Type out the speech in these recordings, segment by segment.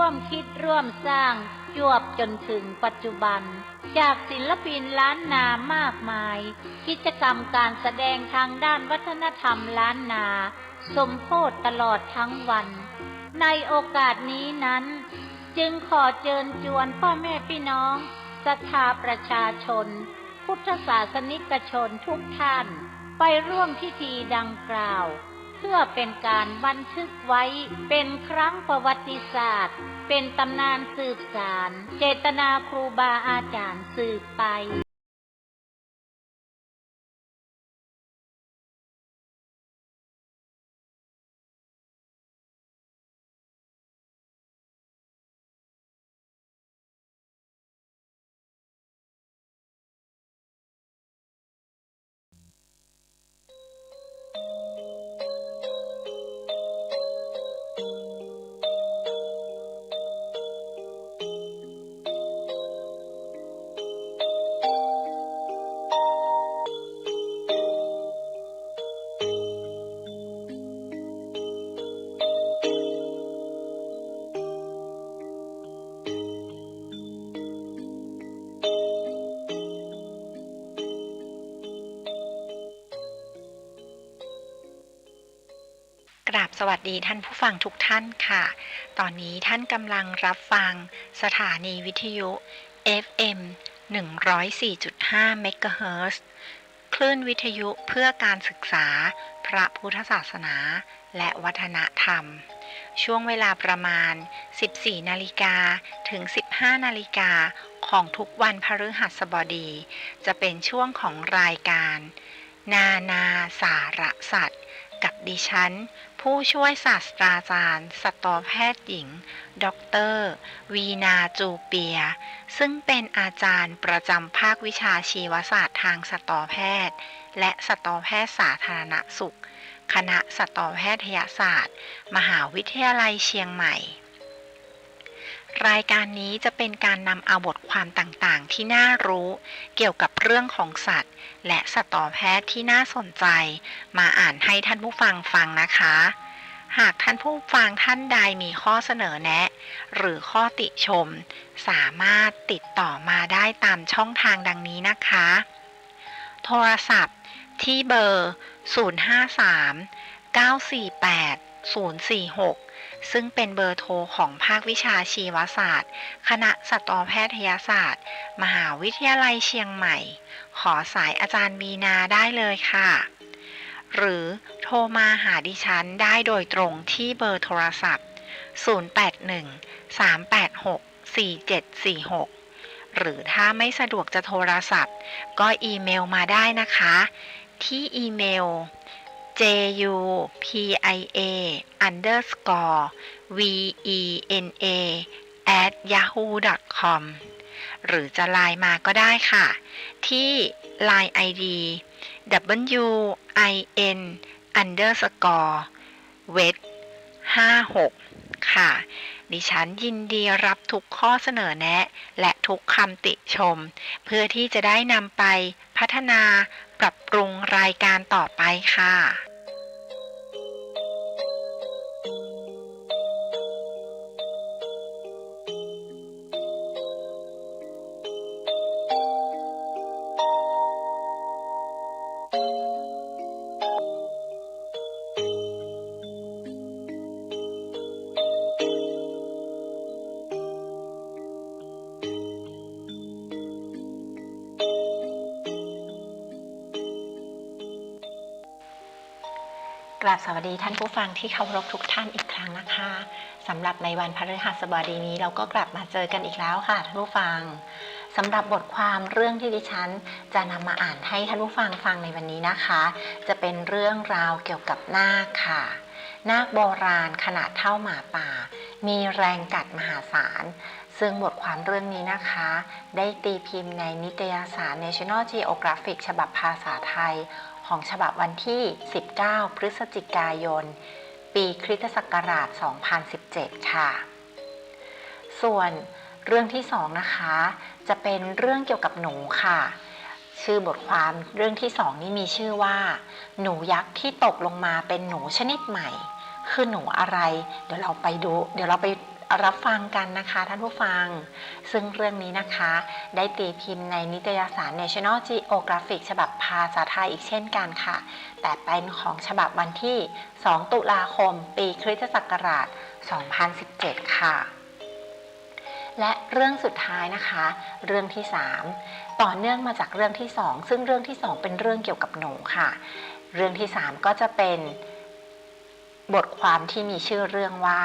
ร่วมคิดร่วมสร้างจวบจนถึงปัจจุบันจากศิลปินล้านนามากมายกิจกรรมการแสดงทางด้านวัฒนธรรมล้านนาสมโภชตลอดทั้งวันในโอกาสนี้นั้นจึงขอเชิญชวนพ่อแม่พี่น้องศรัทธาประชาชนพุทธศาสนิกชนทุกท่านไปร่วมพิธีดังกล่าวเพื่อเป็นการบันทึกไว้เป็นครั้งประวัติศาสตร์เป็นตำนานสืบสานเจตนาครูบาอาจารย์สืบไปกราบสวัสดีท่านผู้ฟังทุกท่านค่ะ ตอนนี้ท่านกำลังรับฟังสถานีวิทยุ FM 104.5 เมกะเฮิรตซ์คลื่นวิทยุเพื่อการศึกษาพระพุทธศาสนาและวัฒนธรรมช่วงเวลาประมาณ 14 นาฬิกาถึง 15 นาฬิกาของทุกวันพฤหัสบดีจะเป็นช่วงของรายการนาสารสัตว์กับดิฉันผู้ช่วยศาสตราจารย์สัตวแพทย์หญิงดร.วีนาจูเปียซึ่งเป็นอาจารย์ประจำภาควิชาชีวศาสตร์ทางสัตวแพทย์และสัตวแพทย์สาธารณสุขคณะสัตวแพทยศาสตร์มหาวิทยาลัยเชียงใหม่รายการนี้จะเป็นการนำเอาบทความต่างๆที่น่ารู้เกี่ยวกับเรื่องของสัตว์และสัตวแพทย์ที่น่าสนใจมาอ่านให้ท่านผู้ฟังฟังนะคะหากท่านผู้ฟังท่านใดมีข้อเสนอแนะหรือข้อติชมสามารถติดต่อมาได้ตามช่องทางดังนี้นะคะโทรศัพท์ที่เบอร์ 053-948-046 ซึ่งเป็นเบอร์โทรของภาควิชาชีวศาสตร์คณะสัตวแพทยศาสตร์มหาวิทยาลัยเชียงใหม่ขอสายอาจารย์วีนาได้เลยค่ะหรือโทรมาหาดิฉันได้โดยตรงที่เบอร์โทรศัพท์ 081-386-4746 หรือถ้าไม่สะดวกจะโทรศัพท์ก็อีเมลมาได้นะคะที่อีเมล jupia_vena@yahoo.com หรือจะไลน์มาก็ได้ค่ะที่ Line ID win_vet56 ค่ะดิฉันยินดีรับทุกข้อเสนอแนะและทุกคำติชมเพื่อที่จะได้นำไปพัฒนาปรับปรุงรายการต่อไปค่ะกราบสวัสดีท่านผู้ฟังที่เคารพทุกท่านอีกครั้งนะคะสำหรับในวันพฤหัสบดีนี้เราก็กลับมาเจอกันอีกแล้วค่ะท่านผู้ฟังสำหรับบทความเรื่องที่ดิฉันจะนำมาอ่านให้ท่านผู้ฟังฟังในวันนี้นะคะจะเป็นเรื่องราวเกี่ยวกับนาคค่ะนาคโบราณขนาดเท่าหมาป่ามีแรงกัดมหาศาลซึ่งบทความเรื่องนี้นะคะได้ตีพิมพ์ในนิตยสาร National Geographic ฉบับภาษาไทยของฉบับวันที่ 19 พฤศจิกายน ปีคริสตศักราช 2017 ค่ะส่วนเรื่องที่2นะคะจะเป็นเรื่องเกี่ยวกับหนูค่ะชื่อบทความเรื่องที่2นี้มีชื่อว่าหนูยักษ์ที่ตกลงมาเป็นหนูชนิดใหม่คือหนูอะไรเดี๋ยวเราไป รับฟังกันนะคะท่านผู้ฟังซึ่งเรื่องนี้นะคะได้ตีพิมพ์ในนิตยสาร National Geographic ฉบับภาษาไทยอีกเช่นกันค่ะแต่เป็นของฉบับวันที่ 2 ตุลาคม ปีคริสตศักราช 2017 ค่ะและเรื่องสุดท้ายนะคะเรื่องที่ 3 ต่อเนื่องมาจากเรื่องที่ 2 ซึ่งเรื่องที่ 2 เป็นเรื่องเกี่ยวกับหนูค่ะเรื่องที่ 3 ก็จะเป็นบทความที่มีชื่อเรื่องว่า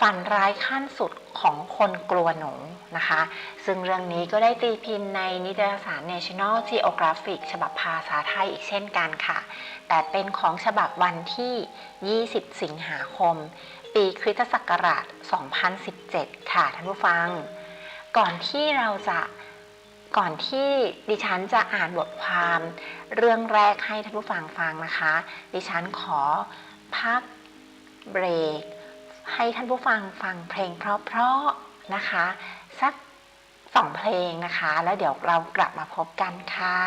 ฝันร้ายขั้นสุดของคนกลัวหนูนะคะซึ่งเรื่องนี้ก็ได้ตีพิมพ์ในนิตยสาร National Geographic ฉบับภาษาไทยอีกเช่นกันค่ะแต่เป็นของฉบับวันที่ 20 สิงหาคม ปีคริสตศักราช 2017 ค่ะท่านผู้ฟังก่อนที่ดิฉันจะอ่านบทความเรื่องแรกให้ท่านผู้ฟังฟังนะคะดิฉันขอพักเบรกให้ท่านผู้ฟังฟังเพลงเพราะๆนะคะสัก2 เพลงนะคะแล้วเดี๋ยวเรากลับมาพบกันค่ะ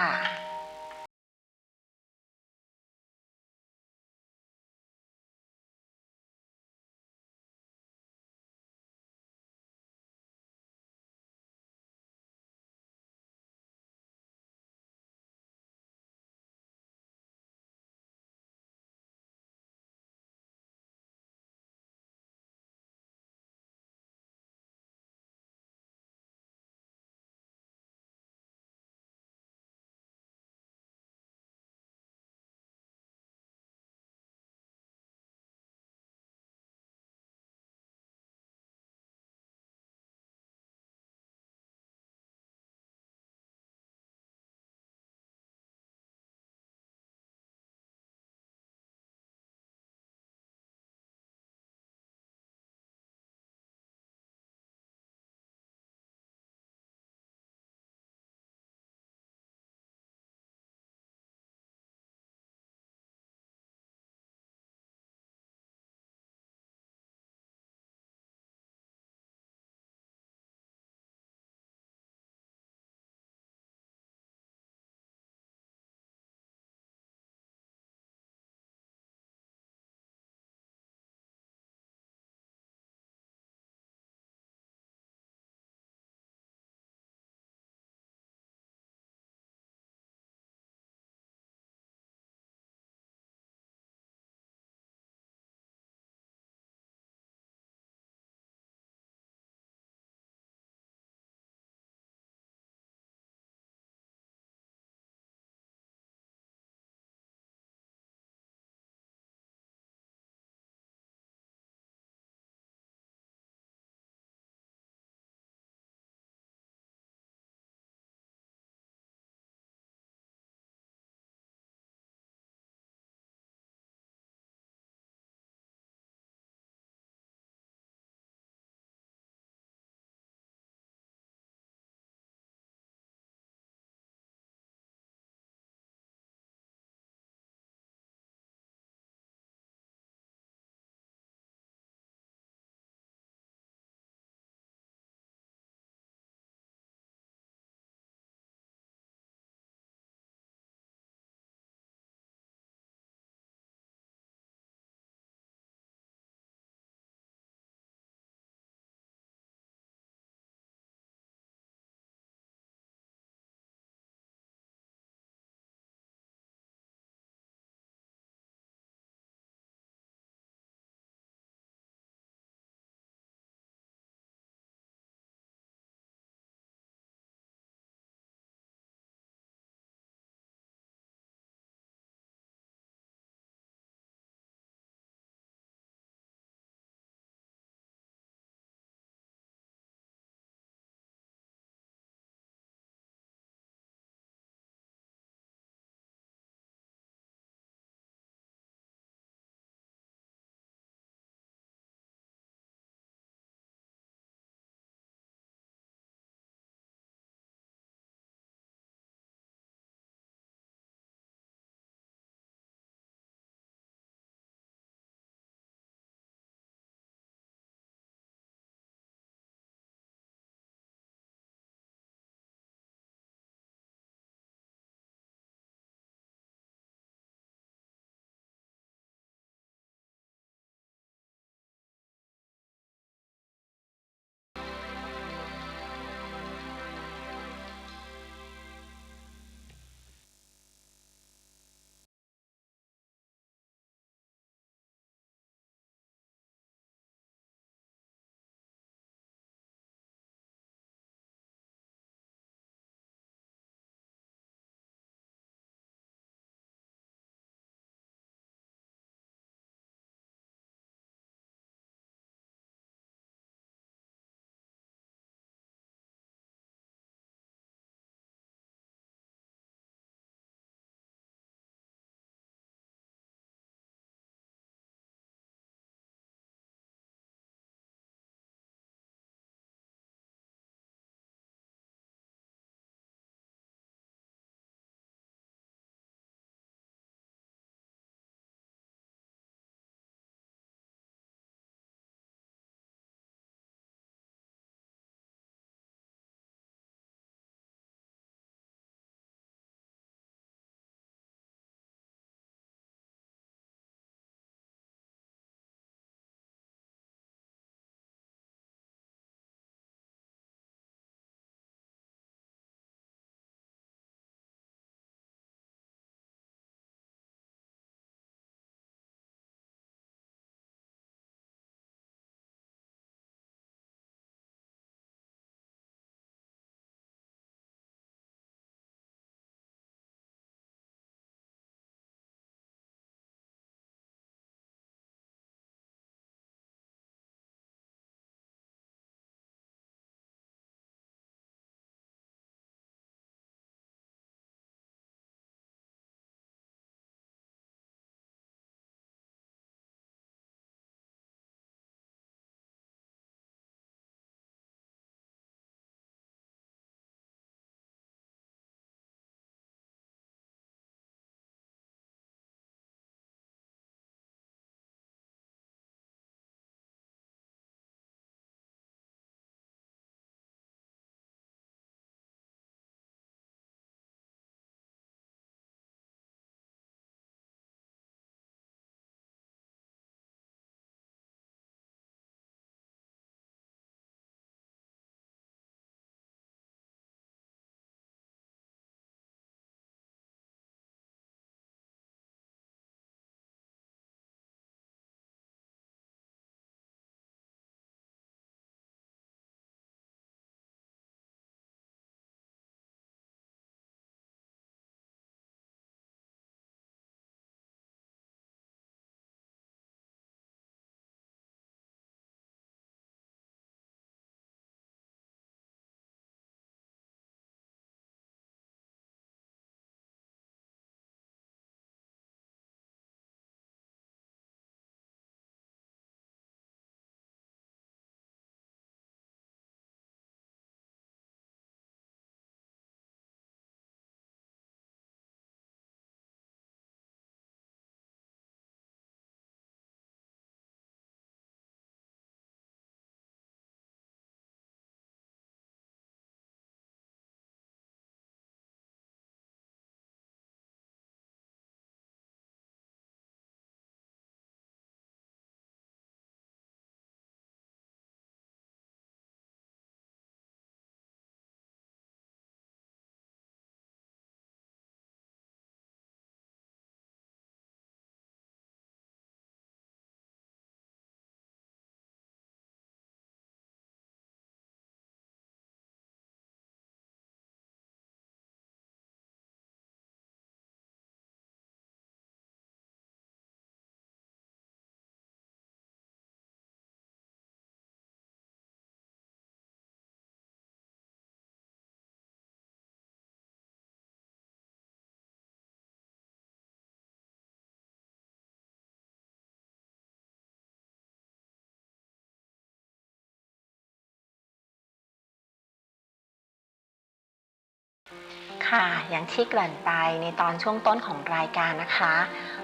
ค่ะอย่างที่เกริ่นไปในตอนช่วงต้นของรายการนะคะ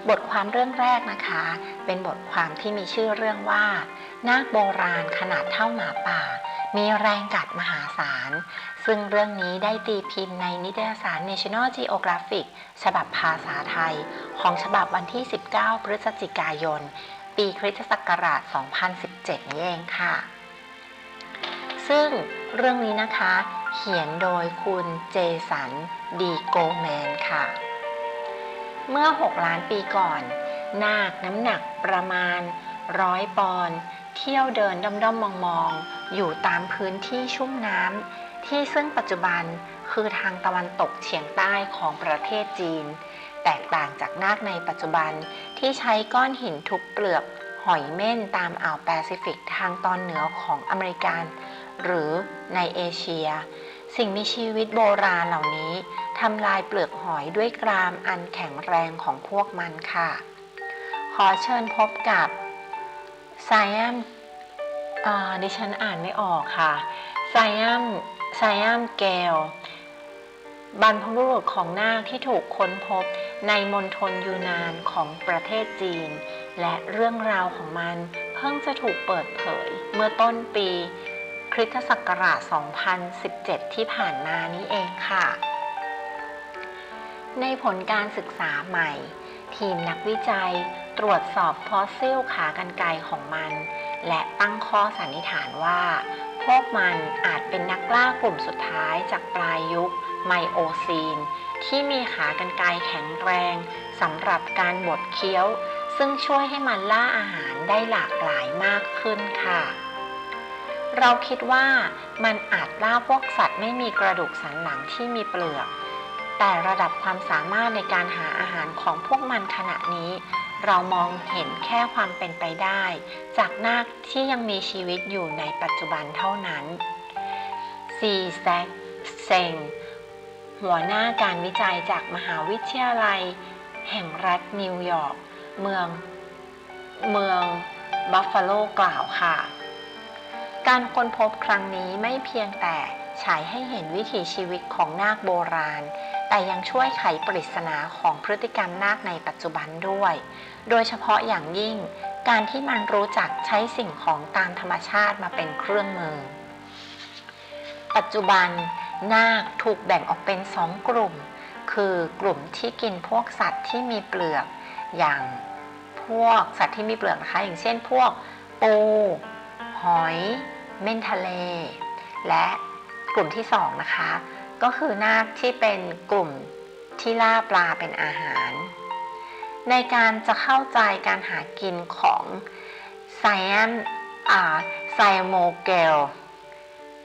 บทความเรื่องแรกนะคะเป็นบทความที่มีชื่อเรื่องว่านาคโบราณขนาดเท่าหมาป่ามีแรงกัดมหาศาลซึ่งเรื่องนี้ได้ตีพิมพ์ในนิตยสาร National Geographic ฉบับภาษาไทยของฉบับวันที่ 19 พฤศจิกายน ปีคริสตศักราช 2017 นี้เองค่ะซึ่งเรื่องนี้นะคะเขียนโดยคุณเจสันดีโกแมนค่ะเมื่อ6 ล้านปีก่อนนาคน้ำหนักประมาณ100 ปอนด์เที่ยวเดินด้อมๆมองๆอยู่ตามพื้นที่ชุ่มน้ำที่ซึ่งปัจจุบันคือทางตะวันตกเฉียงใต้ของประเทศจีนแตกต่างจากนาคในปัจจุบันที่ใช้ก้อนหินทุบเปลือกหอยเม่นตามอ่าวแปซิฟิกทางตอนเหนือของอเมริกาหรือในเอเชียสิ่งมีชีวิตโบราณเหล่านี้ทำลายเปลือกหอยด้วยกรามอันแข็งแรงของพวกมันค่ะขอเชิญพบกับไซแอมดิฉันอ่านไม่ออกค่ะไซแอมเกลบรรพบุรุษของนาคที่ถูกค้นพบในมณฑลยูนานของประเทศจีนและเรื่องราวของมันเพิ่งจะถูกเปิดเผยเมื่อต้นปีคริสตศักราช 2017 ที่ผ่านมานี้เองค่ะในผลการศึกษาใหม่ทีมนักวิจัยตรวจสอบฟอสซิลขากรรไกรของมันและตั้งข้อสันนิษฐานว่าพวกมันอาจเป็นนักล่ากลุ่มสุดท้ายจากปลายยุคไมโอซีนที่มีขากรรไกรแข็งแรงสำหรับการบดเคี้ยวซึ่งช่วยให้มันล่าอาหารได้หลากหลายมากขึ้นค่ะเราคิดว่ามันอาจล่าพวกสัตว์ไม่มีกระดูกสันหลังที่มีเปลือกแต่ระดับความสามารถในการหาอาหารของพวกมันขณะนี้เรามองเห็นแค่ความเป็นไปได้จากนาคที่ยังมีชีวิตอยู่ในปัจจุบันเท่านั้นซีแซกเซงหัวหน้าการวิจัยจากมหาวิทยาลัยแห่งรัฐนิวยอร์กเมืองบัฟฟาโลกล่าวค่ะการค้นพบครั้งนี้ไม่เพียงแต่ฉายให้เห็นวิถีชีวิตของนาคโบราณแต่ยังช่วยไขปริศนาของพฤติกรรมนาคในปัจจุบันด้วยโดยเฉพาะอย่างยิ่งการที่มันรู้จักใช้สิ่งของตามธรรมชาติมาเป็นเครื่องมือปัจจุบันนาคถูกแบ่งออกเป็น2 กลุ่มคือกลุ่มที่กินพวกสัตว์ที่มีเปลือกอย่างพวกสัตว์ที่มีเปลือกนะคะอย่างเช่นพวกปูหอยเม่นทะเลและกลุ่มที่2นะคะก็คือนาคที่เป็นกลุ่มที่ล่าปลาเป็นอาหารในการจะเข้าใจการหากินของไซโมเกล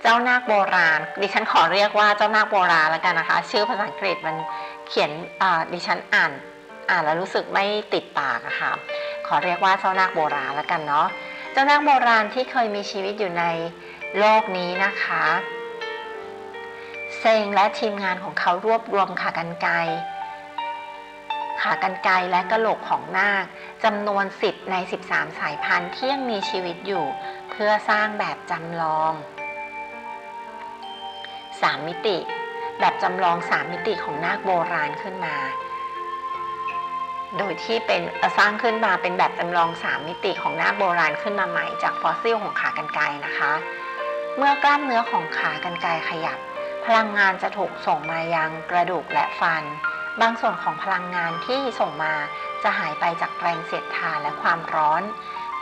เจ้านาคโบราณดิฉันขอเรียกว่าเจ้านาคโบราณแล้วกันนะคะชื่อภาษาอังกฤษมันเขียนดิฉันอ่านแล้วรู้สึกไม่ติดปากอะค่ะขอเรียกว่าเจ้านาคโบราณแล้วกันเนาะเจ้านาคโบราณที่เคยมีชีวิตอยู่ในโลกนี้นะคะเซงและทีมงานของเขารวบรวมขากรรไกรและกะโหลกของนาคจำนวน10 ใน 13 สายพันธุ์ที่ยังมีชีวิตอยู่เพื่อสร้างแบบจำลอง3 มิติแบบจำลอง3 มิติของนาคโบราณขึ้นมาโดยที่เป็นสร้างขึ้นมาเป็นแบบจำลอง3 มิติของนาคโบราณขึ้นมาใหม่จากฟอสซิลของขากรรไกรนะคะเมื่อกล้ามเนื้อของขากรรไกรขยับพลังงานจะถูกส่งมายังกระดูกและฟันบางส่วนของพลังงานที่ส่งมาจะหายไปจากแรงเสียดทานและความร้อน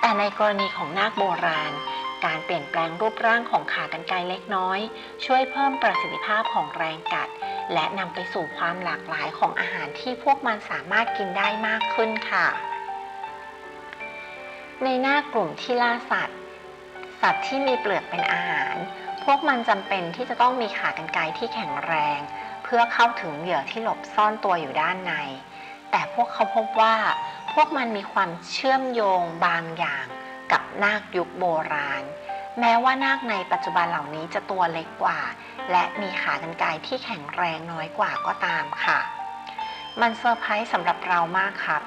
แต่ในกรณีของนาคโบราณการเปลี่ยนแปลงรูปร่างของขากรรไกรเล็กน้อยช่วยเพิ่มประสิทธิภาพของแรงกัดและนำไปสู่ความหลากหลายของอาหารที่พวกมันสามารถกินได้มากขึ้นค่ะในนาคกลุ่มที่ล่าสัตว์ที่มีเปลือกเป็นอาหารพวกมันจำเป็นที่จะต้องมีขากรรไกรที่แข็งแรงเพื่อเข้าถึงเหยื่อที่หลบซ่อนตัวอยู่ด้านในแต่พวกเขาพบว่าพวกมันมีความเชื่อมโยงบางอย่างกับนาคยุคโบราณแม้ว่านาคในปัจจุบันเหล่านี้จะตัวเล็กกว่าและมีขากรรไกรที่แข็งแรงน้อยกว่าก็ตามค่ะมันเซอร์ไพรส์สำหรับเรามากครับ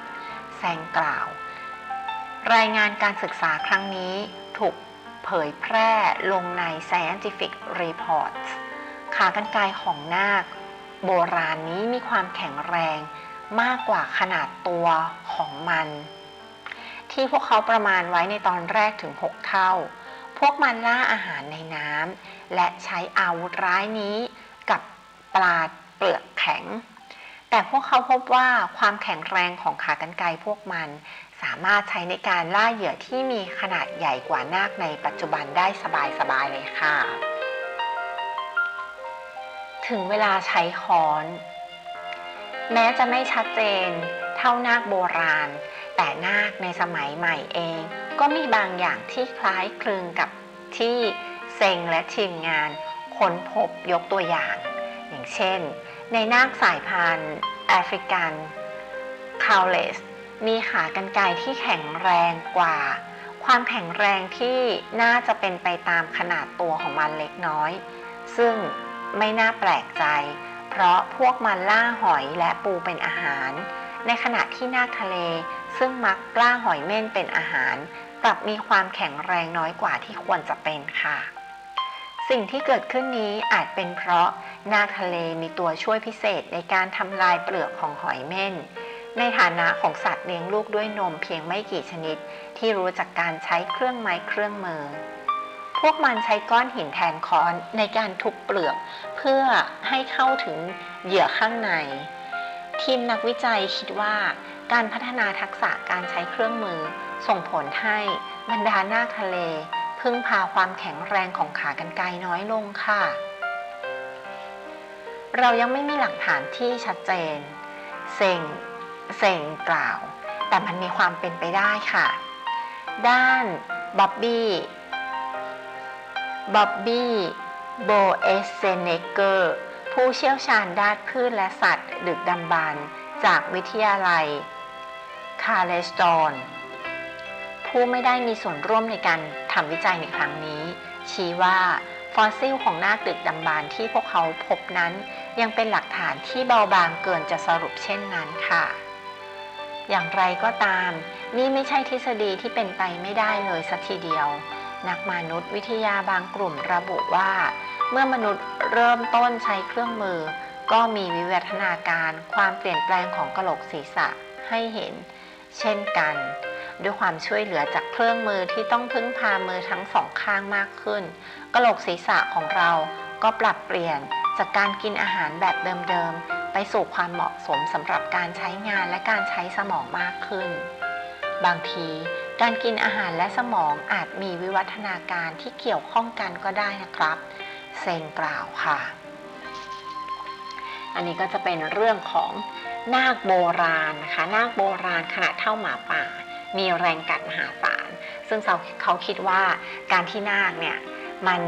แซงกล่าวรายงานการศึกษาครั้งนี้ถูกเผยแพร่ลงใน Scientific Reports ขากรรไกรของนาค โบราณนี้มีความแข็งแรงมากกว่าขนาดตัวของมันที่พวกเขาประมาณไว้ในตอนแรกถึง6เท่าพวกมันล่าอาหารในน้ำและใช้อาวุธร้ายนี้กับปลาเปลือกแข็งแต่พวกเขาพบว่าความแข็งแรงของขากรรไกรพวกมันสามารถใช้ในการล่าเหยื่อที่มีขนาดใหญ่กว่านาคในปัจจุบันได้สบายๆเลยค่ะถึงเวลาใช้ค้อนแม้จะไม่ชัดเจนเท่านาคโบราณแต่นาคในสมัยใหม่เองก็มีบางอย่างที่คล้ายคลึงกับที่เซ็งและทีมงานค้นพบยกตัวอย่างอย่างเช่นในนาคสายพันธุ์แอฟริกันคาวเลสมีขากรรไกรที่แข็งแรงกว่าความแข็งแรงที่น่าจะเป็นไปตามขนาดตัวของมันเล็กน้อยซึ่งไม่น่าแปลกใจเพราะพวกมันล่าหอยและปูเป็นอาหารในขณะที่นาคทะเลซึ่งมักล่าหอยเม่นเป็นอาหารกลับมีความแข็งแรงน้อยกว่าที่ควรจะเป็นค่ะสิ่งที่เกิดขึ้นนี้อาจเป็นเพราะนาคทะเลมีตัวช่วยพิเศษในการทำลายเปลือกของหอยเม่นในฐานะของสัตว์เลี้ยงลูกด้วยนมเพียงไม่กี่ชนิดที่รู้จักการใช้เครื่องไม้เครื่องมือพวกมันใช้ก้อนหินแทนค้อนในการทุบเปลือกเพื่อให้เข้าถึงเหยื่อข้างในทีมนักวิจัยคิดว่าการพัฒนาทักษะการใช้เครื่องมือส่งผลให้บรรดานาคทะเลพึ่งพาความแข็งแรงของขากรรไกรน้อยลงค่ะเรายังไม่มีหลักฐานที่ชัดเจนเซ็งกล่าวแต่มันมีความเป็นไปได้ค่ะด้านบ๊อบบี้โบเอสเซเนเกอร์ผู้เชี่ยวชาญด้านพืชและสัตว์ดึกดำบรรพ์จากวิทยาลัยคาเลสตอนผู้ไม่ได้มีส่วนร่วมในการทำวิจัยในครั้งนี้ชี้ว่าฟอสซิลของนาคดึกดำบรรพ์ที่พวกเขาพบนั้นยังเป็นหลักฐานที่เบาบางเกินจะสรุปเช่นนั้นค่ะอย่างไรก็ตามนี่ไม่ใช่ทฤษฎีที่เป็นไปไม่ได้เลยสักทีเดียวนักมนุษยวิทยาบางกลุ่มระบุว่าเมื่อมนุษย์เริ่มต้นใช้เครื่องมือก็มีวิวัฒนาการความเปลี่ยนแปลงของกะโหลกศีรษะให้เห็นเช่นกันด้วยความช่วยเหลือจากเครื่องมือที่ต้องพึ่งพามือทั้งสองข้างมากขึ้นกะโหลกศีรษะของเราก็ปรับเปลี่ยนจากการกินอาหารแบบเดิมๆไปสู่ความเหมาะสมสำหรับการใช้งานและการใช้สมองมากขึ้นบางทีการกินอาหารและสมองอาจมีวิวัฒนาการที่เกี่ยวข้องกันก็ได้นะครับเซงกล่าวค่ะอันนี้ก็จะเป็นเรื่องของนาคโบราณนะคะนาคโบราณขนาดเท่าหมาป่ามีแรงกัดมหาศาลซึ่งเขาคิดว่าการที่นาคเนี่ยมัน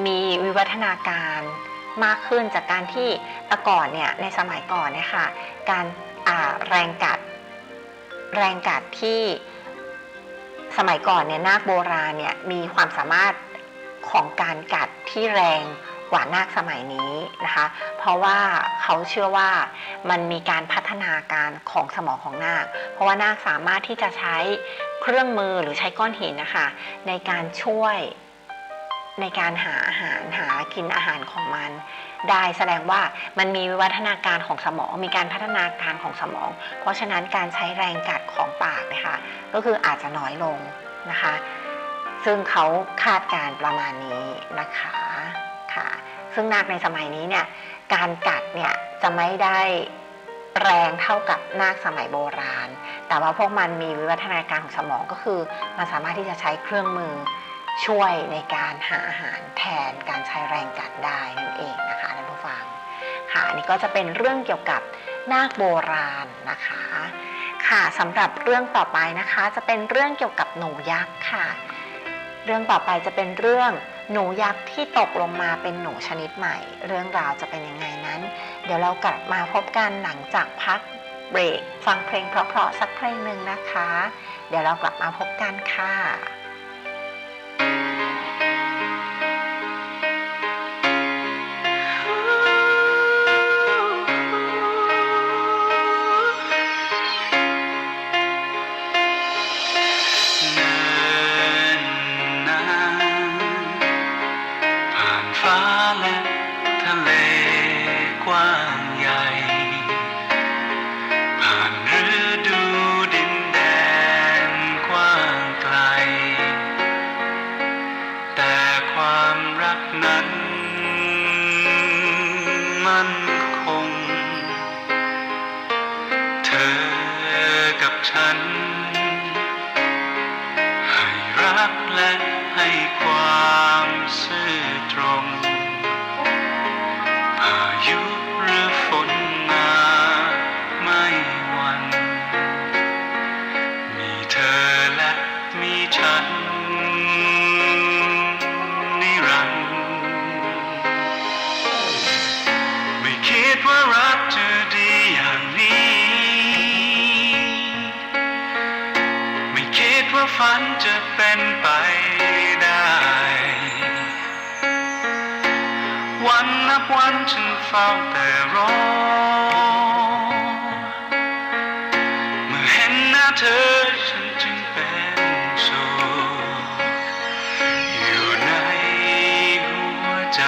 มีวิวัฒนาการมากขึ้นจากการที่แต่ก่อนเนี่ยในสมัยก่อนเนี่ยค่ะการแรงกัดที่สมัยก่อนเนี่ยนาคโบราณเนี่ยมีความสามารถของการกัดที่แรงกว่านาคสมัยนี้นะคะเพราะว่าเขาเชื่อว่ามันมีการพัฒนาการของสมองของนาคเพราะว่านาคสามารถที่จะใช้เครื่องมือหรือใช้ก้อนหินนะคะในการช่วยในการหาอาหารกินอาหารของมันได้แสดงว่ามันมีวิวัฒนาการของสมองมีการพัฒนาการของสมองเพราะฉะนั้นการใช้แรงกัดของปากนะคะก็คืออาจจะน้อยลงนะคะซึ่งเขาคาดการณ์ประมาณนี้นะคะค่ะซึ่งนาคในสมัยนี้เนี่ยการกัดเนี่ยจะไม่ได้แรงเท่ากับนาคสมัยโบราณแต่ว่าพวกมันมีวิวัฒนาการของสมองก็คือมันสามารถที่จะใช้เครื่องมือช่วยในการหาอาหารแทนการใช้แรงกัดได้นั่นเองนะคะท่านผู้ฟังค่ะอันนี้ก็จะเป็นเรื่องเกี่ยวกับนาคโบราณนะคะค่ะสำหรับเรื่องต่อไปนะคะจะเป็นเรื่องเกี่ยวกับหนูยักษ์ค่ะเรื่องต่อไปจะเป็นเรื่องหนูยักษ์ที่ตกลงมาเป็นหนูชนิดใหม่เรื่องราวจะเป็นยังไงนั้นเดี๋ยวเรากลับมาพบกันหลังจากพักเบรกฟังเพลงเพราะๆสักเพลงหนึ่งนะคะเดี๋ยวเรากลับมาพบกันค่ะฟ้าและทะเล วันนับวันฉันเฝ้าแต่รอเมื่อเห็นหน้าเธอฉันจึงเป็นสุขอยู่ในหัวใจ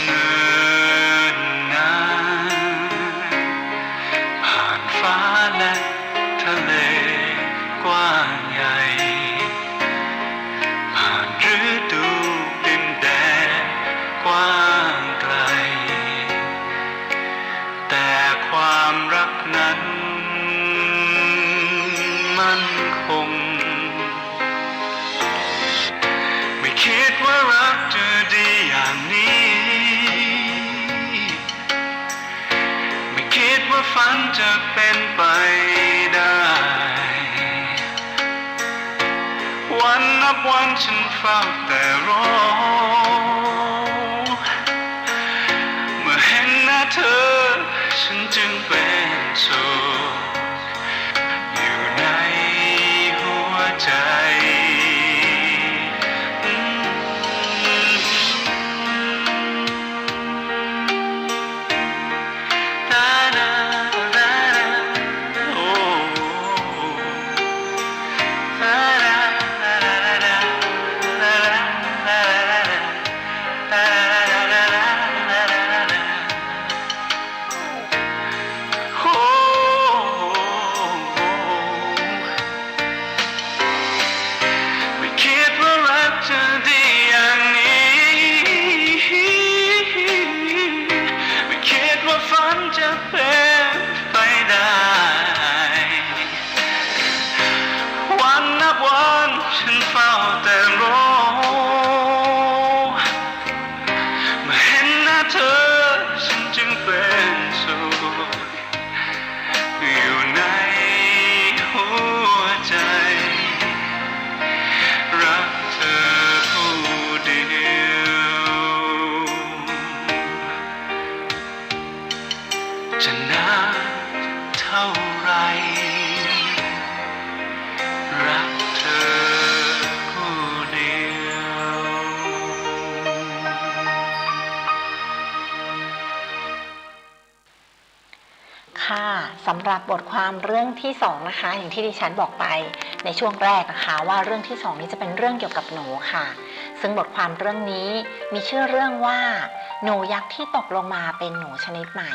เนิ่นนานผ่านฟ้าและทะเลกว้างใหญ่ผ่านฤดูดินแดนกว้างไกลแต่ความรักนั้นมั่นคงไม่คิดว่ารักจะดีอย่างนี้ไม่คิดว่าฝันจะเป็นไปได้วันนับวันฉันเฝ้าแต่รอเมื่อเห็นหน้าเธอฉันจึงเป็นสุขอยู่ในหัวใจดาดาดาดาโอ้ดาดาดาดาดาดาดาโอ้ไม่คิดว่ารักจะดีอย่างนี้ไม่คิดว่าฝันจะเป็นไปได้วันนับวันฉันเฝ้าแต่รอเมื่อเห็นหน้าเธอฉันจึงเป็นสุขอยู่ในหัวใจรักเธอผู้เดียวจะนานเท่าไรรักเธอผู้เดียว ค่ะสำหรับบทความเรื่องที่2นะคะอย่างที่ดิฉันบอกไปในช่วงแรกนะคะว่าเรื่องที่2นี้จะเป็นเรื่องเกี่ยวกับหนูค่ะซึ่งบทความเรื่องนี้มีชื่อเรื่องว่าหนูยักษ์ที่ตกลงมาเป็นหนูชนิดใหม่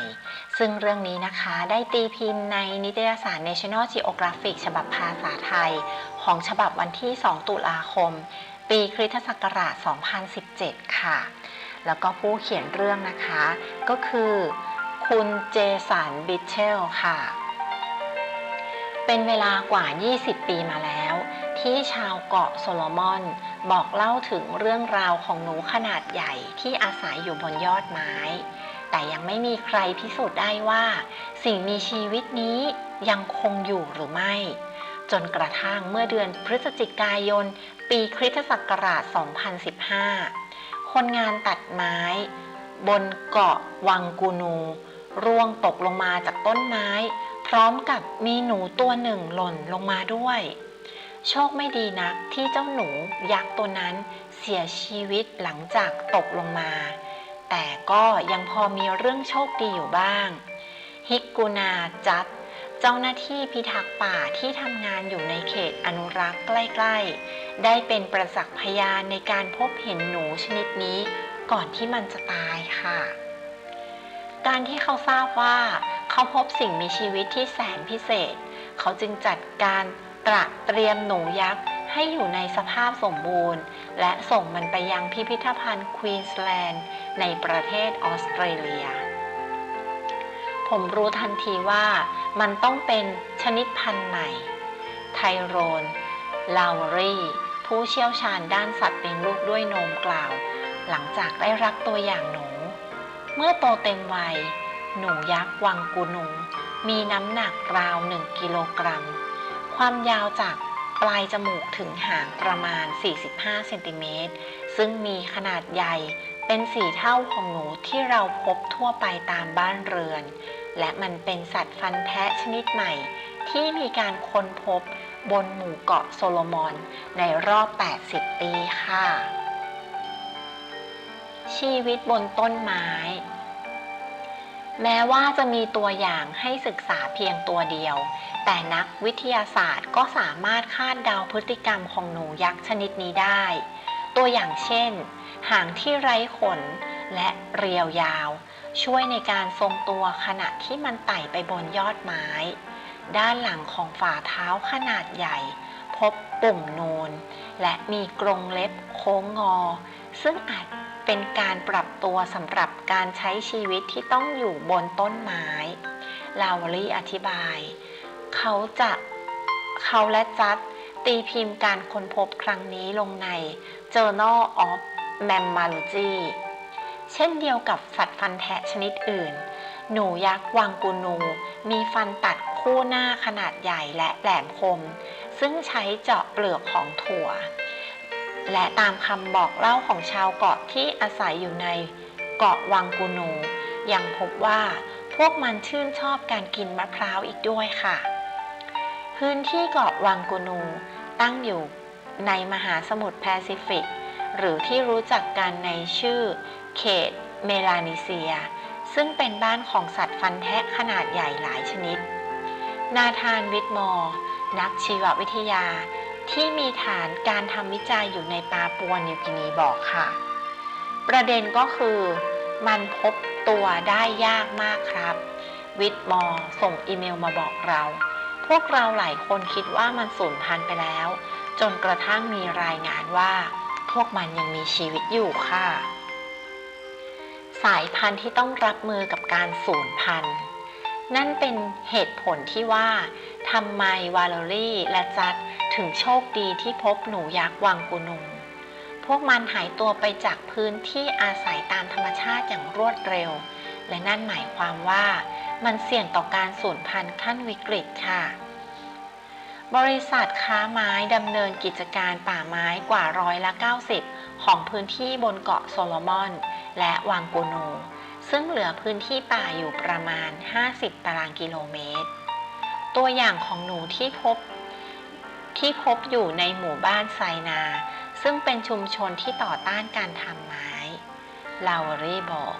ซึ่งเรื่องนี้นะคะได้ตีพิมพ์ในนิตยสาร National Geographic ฉบับภาษาไทยของฉบับวันที่2ตุลาคมปีคริสตศักราช2017ค่ะแล้วก็ผู้เขียนเรื่องนะคะก็คือคุณเจสันบิทเชลค่ะเป็นเวลากว่า 20 ปีมาแล้วที่ชาวเกาะโซโลมอนบอกเล่าถึงเรื่องราวของหนูขนาดใหญ่ที่อาศัยอยู่บนยอดไม้แต่ยังไม่มีใครพิสูจน์ได้ว่าสิ่งมีชีวิตนี้ยังคงอยู่หรือไม่จนกระทั่งเมื่อเดือนพฤศจิกายนปีคริสตศักราช 2015 คนงานตัดไม้บนเกาะวังกูนูร่วงตกลงมาจากต้นไม้พร้อมกับมีหนูตัวหนึ่งหล่นลงมาด้วยโชคไม่ดีนักที่เจ้าหนูยักษ์ตัวนั้นเสียชีวิตหลังจากตกลงมาแต่ก็ยังพอมีเรื่องโชคดีอยู่บ้างฮิกกูนาจัดเจ้าหน้าที่พิทักษ์ป่าที่ทำงานอยู่ในเขตอนุรักษ์ใกล้ๆได้เป็นประจักษ์พยานในการพบเห็นหนูชนิดนี้ก่อนที่มันจะตายค่ะการที่เขาทราบว่าเขาพบสิ่งมีชีวิตที่แสนพิเศษเขาจึงจัดการตระเตรียมหนูยักษ์ให้อยู่ในสภาพสมบูรณ์และส่งมันไปยังพิพิธภัณฑ์ควีนส์แลนด์ในประเทศออสเตรเลียผมรู้ทันทีว่ามันต้องเป็นชนิดพันธุ์ใหม่ไทโรนลาวรีผู้เชี่ยวชาญด้านสัตว์เลี้ยงลูกด้วยนมกล่าวหลังจากได้รับตัวอย่างหนูเมื่อโตเต็มวัยหนูยักษ์วังกูนูมีน้ำหนักราว1 กิโลกรัมความยาวจากปลายจมูกถึงหางประมาณ45 เซนติเมตรซึ่งมีขนาดใหญ่เป็น4 เท่าของหนูที่เราพบทั่วไปตามบ้านเรือนและมันเป็นสัตว์ฟันแทะชนิดใหม่ที่มีการค้นพบ บนหมู่เกาะโซโลมอนในรอบ 80 ปีค่ะ ชีวิตบนต้นไม้ แม้ว่าจะมีตัวอย่างให้ศึกษาเพียงตัวเดียวแต่นักวิทยาศาสตร์ก็สามารถคาดเดาพฤติกรรมของหนูยักษ์ชนิดนี้ได้ตัวอย่างเช่นหางที่ไร้ขนและเรียวยาวช่วยในการทรงตัวขณะที่มันไต่ไปบนยอดไม้ด้านหลังของฝ่าเท้าขนาดใหญ่พบปุ่มนูนและมีกรงเล็บโค้งงอซึ่งอาจเป็นการปรับตัวสำหรับการใช้ชีวิตที่ต้องอยู่บนต้นไม้ลาวารีอธิบายเขาและจัดตีพิมพ์การค้นพบครั้งนี้ลงใน Journal of Mammalogy เช่นเดียวกับสัตว์ฟันแทะชนิดอื่นหนูยักษ์วังกูนูมีฟันตัดคู่หน้าขนาดใหญ่และแหลมคมซึ่งใช้เจาะเปลือกของถั่วและตามคำบอกเล่าของชาวเกาะที่อาศัยอยู่ในเกาะวังกูนูยังพบว่าพวกมันชื่นชอบการกินมะพร้าวอีกด้วยค่ะพื้นที่เกาะวังกูนูตั้งอยู่ในมหาสมุทรแปซิฟิกหรือที่รู้จักกันในชื่อเขตเมลานีเซียซึ่งเป็นบ้านของสัตว์ฟันแทะขนาดใหญ่หลายชนิดนาธานวิทมอร์นักชีววิทยาที่มีฐานการทำวิจัยอยู่ในปาปัวนิวกินีบอกค่ะประเด็นก็คือมันพบตัวได้ยากมากครับวิทมอร์ส่งอีเมลมาบอกเราพวกเราหลายคนคิดว่ามันสูญพันธุ์ไปแล้วจนกระทั่งมีรายงานว่าพวกมันยังมีชีวิตอยู่ค่ะสายพันธุ์ที่ต้องรับมือกับการสูญพันธุ์นั่นเป็นเหตุผลที่ว่าทำไมวาโลรี่และจัดถึงโชคดีที่พบหนูยักษ์วังกูนูพวกมันหายตัวไปจากพื้นที่อาศัยตามธรรมชาติอย่างรวดเร็วและนั่นหมายความว่ามันเสี่ยงต่อการสูญพันธุ์ขั้นวิกฤตค่ะบริษัทค้าไม้ดำเนินกิจการป่าไม้กว่า90%ของพื้นที่บนเกาะโซโลมอนและวังกูนูซึ่งเหลือพื้นที่ป่าอยู่ประมาณ50 ตารางกิโลเมตรตัวอย่างของหนูที่พบอยู่ในหมู่บ้านไซนาซึ่งเป็นชุมชนที่ต่อต้านการทำไม้ลาวารีบอก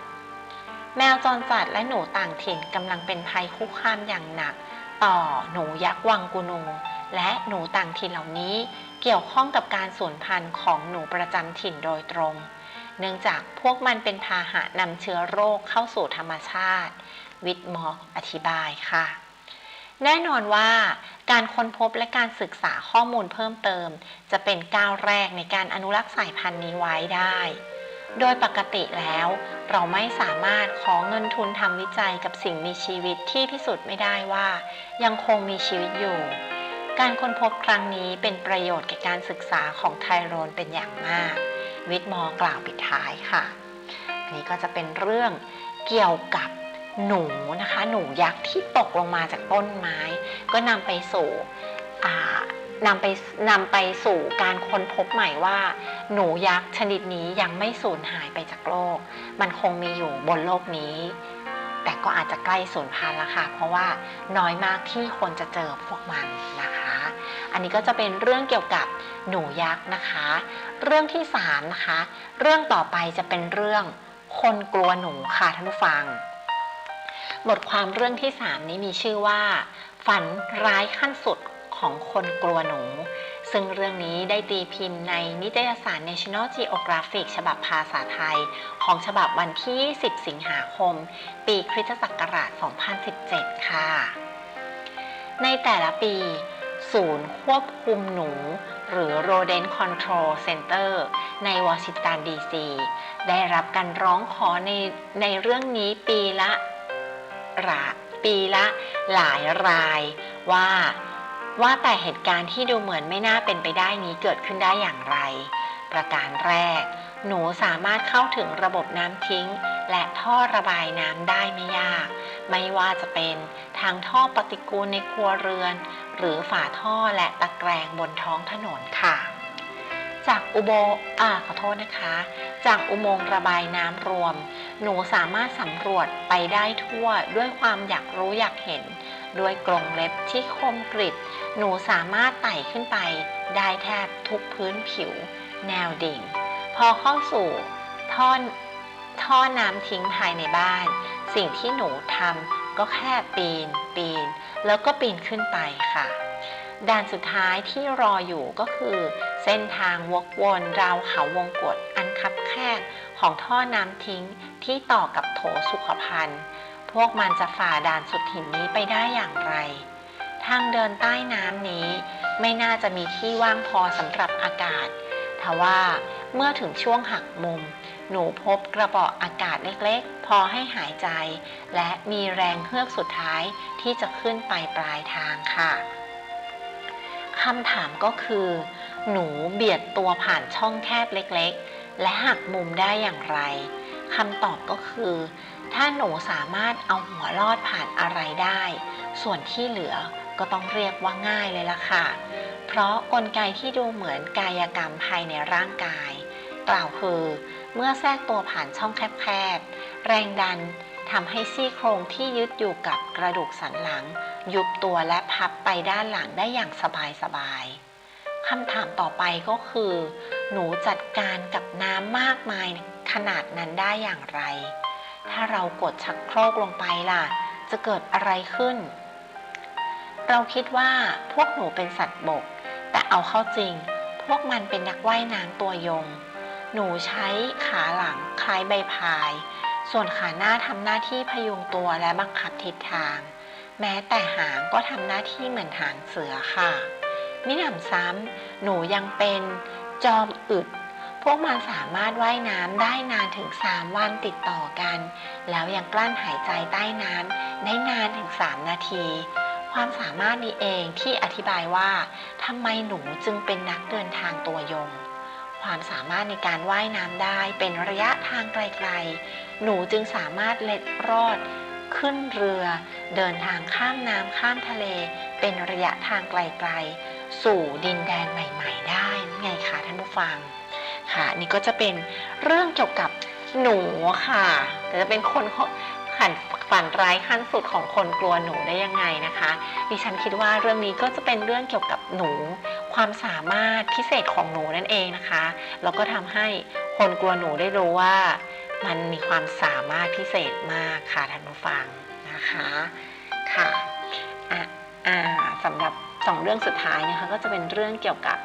แมวจรจัดและหนูต่างถิ่นกำลังเป็นภัยคุกคามอย่างหนักต่อหนูยักษ์วังกูนูและหนูต่างถิ่นเหล่านี้เกี่ยวข้องกับการสูญพันธุ์ของหนูประจำถิ่นโดยตรงเนื่องจากพวกมันเป็นพาหะนำเชื้อโรคเข้าสู่ธรรมชาติวิทมอร์อธิบายค่ะแน่นอนว่าการค้นพบและการศึกษาข้อมูลเพิ่มเติมจะเป็นก้าวแรกในการอนุรักษ์สายพันธุ์นี้ไว้ได้โดยปกติแล้วเราไม่สามารถขอเงินทุนทำวิจัยกับสิ่งมีชีวิตที่พิสูจน์ไม่ได้ว่ายังคงมีชีวิตอยู่การค้นพบครั้งนี้เป็นประโยชน์แก่การศึกษาของไทโรนเป็นอย่างมากวิทมอร์กล่าวปิดท้ายค่ะอันนี้ก็จะเป็นเรื่องเกี่ยวกับหนูนะคะหนูยักษ์ที่ตกลงมาจากต้นไม้ก็นำไปสู่การค้นพบใหม่ว่าหนูยักษ์ชนิดนี้ยังไม่สูญหายไปจากโลกมันคงมีอยู่บนโลกนี้แต่ก็อาจจะใกล้สูญพันธุ์แล้วค่ะเพราะว่าน้อยมากที่คนจะเจอพวกมันนะคะอันนี้ก็จะเป็นเรื่องเกี่ยวกับหนูยักษ์นะคะเรื่องที่3นะคะเรื่องต่อไปจะเป็นเรื่องคนกลัวหนูค่ะท่านผู้ฟังบทความเรื่องที่3นี้มีชื่อว่าฝันร้ายขั้นสุดของคนกลัวหนูซึ่งเรื่องนี้ได้ตีพิมพ์ในนิตยสาร National Geographic ฉบับภาษาไทยของฉบับวันที่10 สิงหาคมปีคริสตศักราช 2017 ค่ะในแต่ละปีศูนย์ควบคุมหนูหรือ Rodent Control Center ในวอชิงตันดีซีได้รับการร้องขอในเรื่องนี้ปีละหลายรายว่าแต่เหตุการณ์ที่ดูเหมือนไม่น่าเป็นไปได้นี้เกิดขึ้นได้อย่างไรประการแรกหนูสามารถเข้าถึงระบบน้ำทิ้งและท่อระบายน้ำได้ไม่ยากไม่ว่าจะเป็นทางท่อปฏิกูลในครัวเรือนหรือฝาท่อและตะแกรงบนท้องถนนค่ะจากอุโมงค์ระบายน้ำรวมหนูสามารถสำรวจไปได้ทั่วด้วยความอยากรู้อยากเห็น ด้วยกรงเล็บที่คมกริบหนูสามารถไต่ขึ้นไปได้แทบทุกพื้นผิวแนวดิ่งพอเข้าสู่ท่อน้ำทิ้งภายในบ้านสิ่งที่หนูทำก็แค่ปีนแล้วก็ปีนขึ้นไปค่ะด่านสุดท้ายที่รออยู่ก็คือเส้นทางวกวนราวเขาวงกฏอันคับแคบของท่อน้ำทิ้งที่ต่อกับโถสุขภัณฑ์พวกมันจะฝ่าด่านสุดหินนี้ไปได้อย่างไรทางเดินใต้น้ำนี้ไม่น่าจะมีที่ว่างพอสำหรับอากาศทว่าเมื่อถึงช่วงหักมุมหนูพบกระบอกอากาศเล็กๆพอให้หายใจและมีแรงเฮือกสุดท้ายที่จะขึ้นไปปลายทางค่ะคำถามก็คือหนูเบียดตัวผ่านช่องแคบเล็กๆและหักมุมได้อย่างไรคำตอบก็คือถ้าหนูสามารถเอาหัวลอดผ่านอะไรได้ส่วนที่เหลือก็ต้องเรียกว่าง่ายเลยล่ะค่ะเพราะกลไกที่ดูเหมือนกายกรรมภายในร่างกายกล่าวคือเมื่อแทรกตัวผ่านช่องแคบๆแรงดันทำให้ซี่โครงที่ยึดอยู่กับกระดูกสันหลังยุบตัวและพับไปด้านหลังได้อย่างสบายๆคำถามต่อไปก็คือหนูจัดการกับน้ำมากมายขนาดนั้นได้อย่างไรถ้าเรากดชักโครกลงไปล่ะจะเกิดอะไรขึ้นเราคิดว่าพวกหนูเป็นสัตว์บกแต่เอาเข้าจริงพวกมันเป็นนักว่ายน้ำตัวยงหนูใช้ขาหลังคล้ายใบพายส่วนขาหน้าทำหน้าที่พยุงตัวและบังคับทิศทางแม้แต่หางก็ทำหน้าที่เหมือนหางเสือค่ะมิหนำซ้ำหนูยังเป็นจอมอึดพวกมันสามารถว่ายน้ำได้นานถึง3 วันติดต่อกันแล้วยังกลั้นหายใจใต้น้ำได้นานถึง3 นาทีความสามารถนี้เองที่อธิบายว่าทำไมหนูจึงเป็นนักเดินทางตัวยงความสามารถในการว่ายน้ำได้เป็นระยะทางไกลๆหนูจึงสามารถเล็ดรอดขึ้นเรือเดินทางข้ามน้ำข้ามทะเลเป็นระยะทางไกลๆสู่ดินแดนใหม่ๆได้ไงคะท่านผู้ฟังค่ะนี่ก็จะเป็นเรื่องเกี่ยวกับหนูค่ะแต่จะเป็นคนฝันร้ายขั้นสุดของคนกลัวหนูได้ยังไงนะคะดิฉันคิดว่าเรื่องนี้ก็จะเป็นเรื่องเกี่ยวกับหนูความสามารถพิเศษของหนูนั่นเองนะคะแล้วก็ทำให้คนกลัวหนูได้รู้ว่ามันมีความสามารถพิเศษมากค่ะท่านผู้ฟังนะคะค่ะสำหรับ2 เรื่องสุดท้ายนะคะก็จะเป็นเรื่องเกี่ยวกับ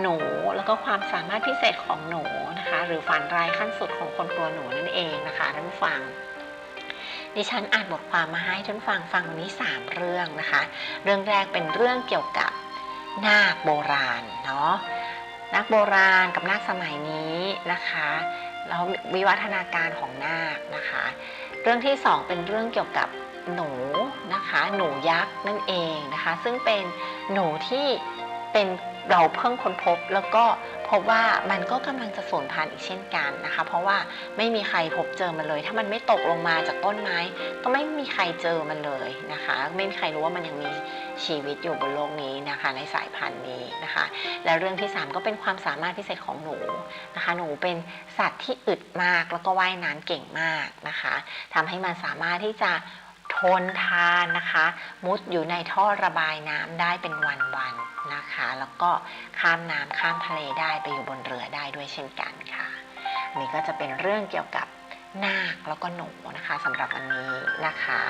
หนูแล้วก็ความสามารถพิเศษของหนูนะคะหรือฝันร้ายขั้นสุดของคนกลัวหนูนั่นเองนะคะท่านผู้ฟังดิฉันอ่านบทความมาให้ท่านฟังวันนี้3 เรื่องนะคะเรื่องแรกเป็นเรื่องเกี่ยวกับนาคโบราณเนาะนาคโบราณกับนาคสมัยนี้นะคะแล้ววิวัฒนาการของนาคนะคะเรื่องที่2เป็นเรื่องเกี่ยวกับหนูนะคะหนูยักษ์นั่นเองนะคะซึ่งเป็นหนูที่เป็นเราเพิ่งค้นพบแล้วก็พบว่ามันก็กำลังจะสูญพันธุ์อีกเช่นกันนะคะเพราะว่าไม่มีใครพบเจอมันเลยถ้ามันไม่ตกลงมาจากต้นไม้ก็ไม่มีใครเจอมันเลยนะคะไม่มีใครรู้ว่ามันยังมีชีวิตอยู่บนโลกนี้นะคะในสายพันธุ์นี้นะคะและเรื่องที่3ก็เป็นความสามารถพิเศษของหนูนะคะหนูเป็นสัตว์ที่อึดมากแล้วก็ว่ายน้ำเก่งมากนะคะทำให้มันสามารถที่จะทนทานนะคะมุดอยู่ในท่อระบายน้ำได้เป็นวันๆนะคะแล้วก็ข้ามน้ำข้ามทะเลได้ไปอยู่บนเรือได้ด้วยเช่นกันค่ะอันนี้ก็จะเป็นเรื่องเกี่ยวกับนาคแล้วก็หนูนะคะสำหรับวันนี้นะคะ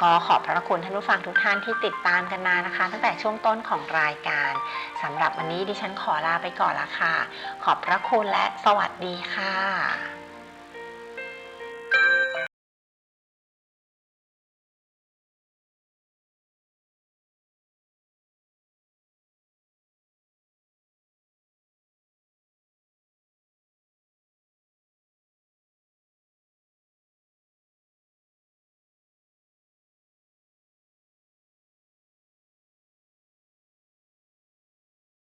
ก็ขอบพระคุณท่านผู้ฟังทุกท่านที่ติดตามกันมานะคะตั้งแต่ช่วงต้นของรายการสำหรับวันนี้ดิฉันขอลาไปก่อนละค่ะขอบพระคุณและสวัสดีค่ะ